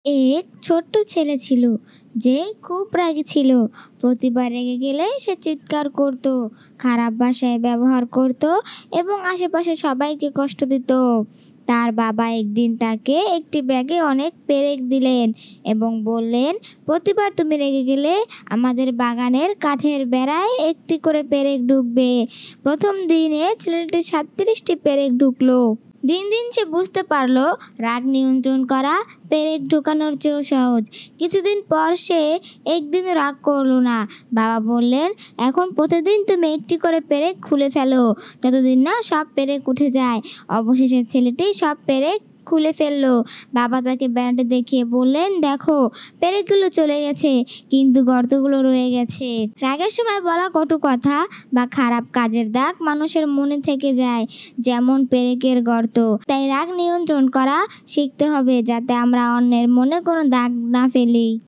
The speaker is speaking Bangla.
এক ছোট্ট ছেলে ছিল যে খুব রাগী ছিল। প্রতিবার রেগে গেলে সে চিৎকার করত, খারাপ ভাষায় ব্যবহার করত এবং আশেপাশে সবাইকে কষ্ট দিত। তার বাবা একদিন তাকে একটি ব্যাগে অনেক পেরেক দিলেন এবং বললেন, প্রতিবার তুমি রেগে গেলে আমাদের বাগানের কাঠের বেড়ায় একটি করে পেরেক ঢুকবে। প্রথম দিনে ছেলেটি 37টি পেরেক ঢুকলো। দিন দিন সে বুঝতে পারলো রাগ নিয়ন্ত্রণ করা পেরেক ঢোকানোর চেয়েও সহজ। কিছুদিন পর সে একদিন রাগ করলো না। বাবা বললেন, এখন প্রতিদিন তুমি একটি করে পেরেক খুলে ফেলো, যতদিন না সব পেরেক উঠে যায়। অবশেষে ছেলেটি সব পেরেক খুলে ফেললো। বাবা তাকে ব্যানারটি দেখিয়ে বললেন, দেখো, পেরেকগুলো চলে গেছে, কিন্তু গর্তগুলো রয়ে গেছে। রাগের সময় বলা কটু কথা বা খারাপ কাজের দাগ মানুষের মনে থেকে যায়, যেমন পেরেকের গর্ত। তাই রাগ নিয়ন্ত্রণ করা শিখতে হবে, যাতে আমরা অন্যের মনে কোনো দাগ না ফেলি।